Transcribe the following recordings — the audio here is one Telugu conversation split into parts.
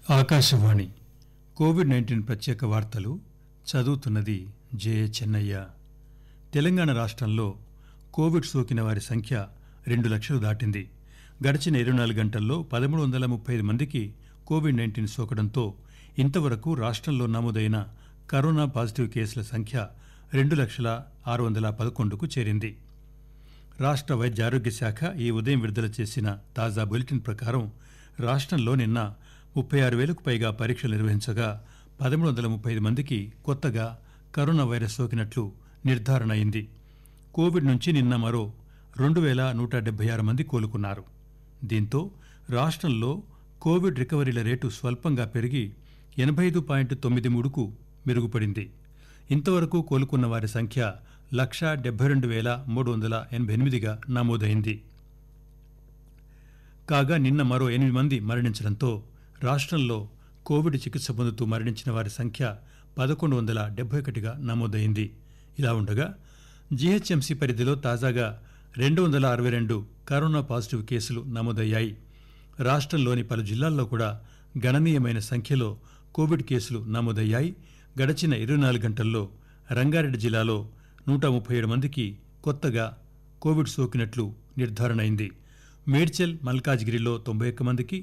ఆకాశవాణి కోవిడ్-19 ప్రత్యేక వార్తలు చదువుతున్నది జె చెన్నయ్య. తెలంగాణ రాష్ట్రంలో కోవిడ్ సోకిన వారి సంఖ్య 2 లక్షలు దాటింది. గడిచిన 24 గంటల్లో 1335 మందికి కోవిడ్-19 సోకడంతో ఇంతవరకు రాష్ట్రంలో నమోదైన కరోనా పాజిటివ్ కేసుల సంఖ్య 2,611,011కు చేరింది. రాష్ట్ర వైద్య ఆరోగ్య శాఖ ఈ ఉదయం విడుదల చేసిన తాజా బులెటిన్ ప్రకారం రాష్ట్రంలో నిన్న 36,000కు పైగా పరీక్షలు నిర్వహించగా 1,335 మందికి కొత్తగా కరోనా వైరస్ సోకినట్లు నిర్ధారణ అయింది. కోవిడ్ నుంచి నిన్న మరో 2,176 మంది కోలుకున్నారు. దీంతో రాష్ట్రంలో కోవిడ్ రికవరీల రేటు స్వల్పంగా పెరిగి 85.93కు మెరుగుపడింది. ఇంతవరకు కోలుకున్న వారి సంఖ్య 1,72,388గా నమోదైంది. కాగా నిన్న మరో 8 మంది మరణించడంతో రాష్ట్రంలో కోవిడ్ చికిత్స పొందుతూ మరణించిన వారి సంఖ్య 1,171గా నమోదైంది. ఇలా ఉండగా జీహెచ్ఎంసీ పరిధిలో తాజాగా 262 కరోనా పాజిటివ్ కేసులు నమోదయ్యాయి. రాష్ట్రంలోని పలు జిల్లాల్లో కూడా గణనీయమైన సంఖ్యలో కోవిడ్ కేసులు నమోదయ్యాయి. గడచిన 24 గంటల్లో రంగారెడ్డి జిల్లాలో 137 మందికి కొత్తగా కోవిడ్ సోకినట్లు నిర్ధారణ అయింది. మేడ్చల్ మల్కాజ్గిరిలో 91 మందికి,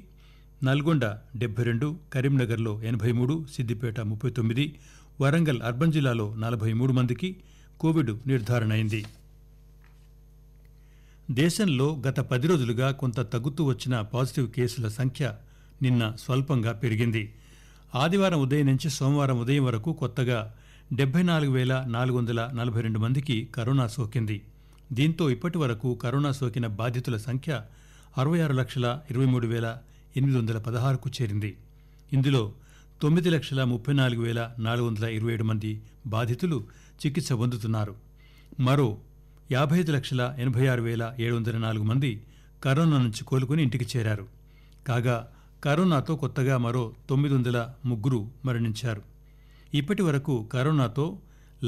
నల్గొండ 72, కరీంనగర్లో 83, సిద్దిపేట 39, వరంగల్ అర్బన్ జిల్లాలో 43 మందికి కోవిడ్ నిర్ధారణ అయింది. దేశంలో గత 10 రోజులుగా కొంత తగ్గుతూ వచ్చిన పాజిటివ్ కేసుల సంఖ్య నిన్న స్వల్పంగా పెరిగింది. ఆదివారం ఉదయం నుంచి సోమవారం ఉదయం వరకు కొత్తగా 74,442 మందికి కరోనా సోకింది. దీంతో ఇప్పటి వరకు కరోనా సోకిన బాధితుల సంఖ్య 66,23,816కు చేరింది. ఇందులో 9,34,427 మంది బాధితులు చికిత్స పొందుతున్నారు. మరో 55,86,704 మంది కరోనా నుంచి కోలుకుని ఇంటికి చేరారు. కాగా కరోనాతో కొత్తగా మరో 903 మరణించారు. ఇప్పటి వరకు కరోనాతో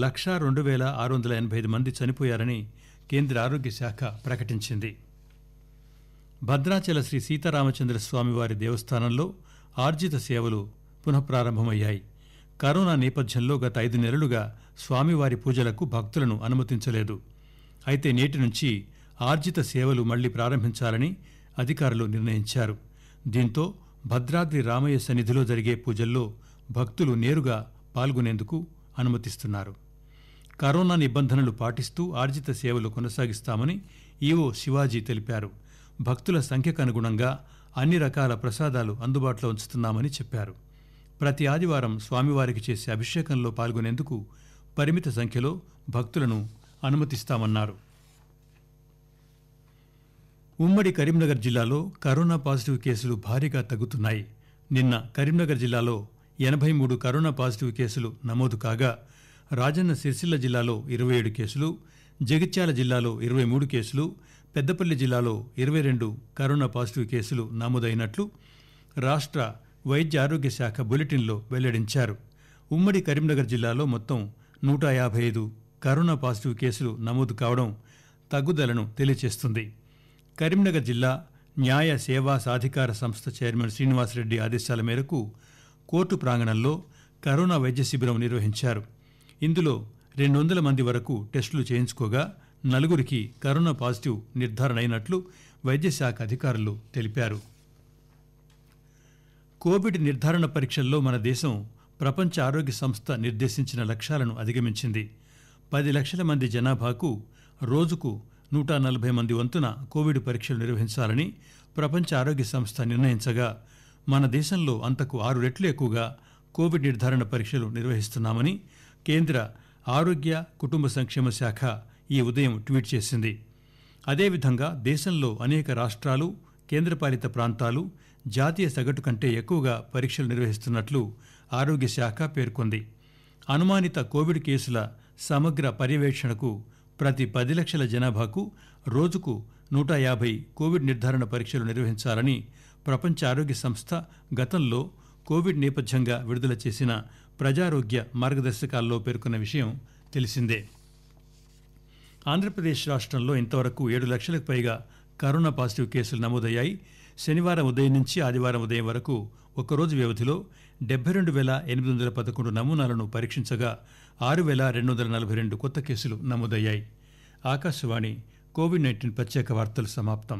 1,02,685 మంది చనిపోయారని కేంద్ర ఆరోగ్య శాఖ ప్రకటించింది. భద్రాచల శ్రీ సీతారామచంద్ర స్వామివారి దేవస్థానంలో ఆర్జిత సేవలు పునఃప్రారంభమయ్యాయి. కరోనా నేపథ్యంలో గత 5 నెలలుగా స్వామివారి పూజలకు భక్తులను అనుమతించలేదు. అయితే నేటి నుంచి ఆర్జిత సేవలు మళ్లీ ప్రారంభించాలని అధికారులు నిర్ణయించారు. దీంతో భద్రాద్రి రామయ్య సన్నిధిలో జరిగే పూజల్లో భక్తులు నేరుగా పాల్గొనేందుకు అనుమతిస్తున్నారు. కరోనా నిబంధనలు పాటిస్తూ ఆర్జిత సేవలు కొనసాగిస్తామని ఈవో శివాజీ తెలిపారు. భక్తుల సంఖ్యకు అనుగుణంగా అన్ని రకాల ప్రసాదాలు అందుబాటులో ఉంచుతున్నామని చెప్పారు. ప్రతి ఆదివారం స్వామివారికి చేసే అభిషేకంలో పాల్గొనేందుకు పరిమిత సంఖ్యలో భక్తులను అనుమతిస్తామన్నారు. ఉమ్మడి కరీంనగర్ జిల్లాలో కరోనా పాజిటివ్ కేసులు భారీగా తగ్గుతున్నాయి. నిన్న కరీంనగర్ జిల్లాలో 83 కరోనా పాజిటివ్ కేసులు నమోదు కాగా రాజన్న సిరిసిల్ల జిల్లాలో 27 కేసులు, జగిత్యాల జిల్లాలో 23 కేసులు, పెద్దపల్లి జిల్లాలో 22 కరోనా పాజిటివ్ కేసులు నమోదైనట్లు రాష్ట్ర వైద్య ఆరోగ్య శాఖ బులెటిన్లో వెల్లడించారు. ఉమ్మడి కరీంనగర్ జిల్లాలో మొత్తం 155 కరోనా పాజిటివ్ కేసులు నమోదు కావడం తగ్గుదలను తెలియజేస్తుంది. కరీంనగర్ జిల్లా న్యాయ సేవా సాధికార సంస్థ చైర్మన్ శ్రీనివాసరెడ్డి ఆదేశాల మేరకు కోర్టు ప్రాంగణంలో కరోనా వైద్య శిబిరం నిర్వహించారు. ఇందులో 200 మంది వరకు టెస్టులు చేయించుకోగా 4గురికి కరోనా పాజిటివ్ నిర్ధారణ అయినట్లు వైద్యశాఖ అధికారులు తెలిపారు. కోవిడ్ నిర్ధారణ పరీక్షల్లో మన దేశం ప్రపంచ ఆరోగ్య సంస్థ నిర్దేశించిన లక్ష్యాలను అధిగమించింది. 10 లక్షల మంది జనాభాకు రోజుకు 140 మంది వంతున కోవిడ్ పరీక్షలు నిర్వహించాలని ప్రపంచ ఆరోగ్య సంస్థ నిర్ణయించగా మన దేశంలో అంతకు 6 రెట్లు ఎక్కువగా కోవిడ్ నిర్ధారణ పరీక్షలు నిర్వహిస్తున్నామని కేంద్ర ఆరోగ్య కుటుంబ సంక్షేమ శాఖ ఈ ఉదయం ట్వీట్ చేసింది. అదేవిధంగా దేశంలో అనేక రాష్ట్రాలు, కేంద్రపాలిత ప్రాంతాలు జాతీయ సగటు కంటే ఎక్కువగా పరీక్షలు నిర్వహిస్తున్నట్లు ఆరోగ్య శాఖ పేర్కొంది. అనుమానిత కోవిడ్ కేసుల సమగ్ర పర్యవేక్షణకు ప్రతి 10 లక్షల జనాభాకు రోజుకు 150 కోవిడ్ నిర్ధారణ పరీక్షలు నిర్వహించాలని ప్రపంచ ఆరోగ్య సంస్థ గతంలో కోవిడ్ నేపథ్యంగా విడుదల చేసిన ప్రజారోగ్య మార్గదర్శకాల్లో పేర్కొన్న విషయం తెలిసిందే. ఆంధ్రప్రదేశ్ రాష్ట్రంలో ఇంతవరకు 7 లక్షలకు పైగా కరోనా పాజిటివ్ కేసులు నమోదయ్యాయి. శనివారం ఉదయం నుంచి ఆదివారం ఉదయం వరకు ఒక్కరోజు వ్యవధిలో 72,811 నమూనాలను పరీక్షించగా 6,242 కొత్త కేసులు నమోదయ్యాయి. ఆకాశవాణి కోవిడ్-19 ప్రత్యేక వార్తలు సమాప్తం.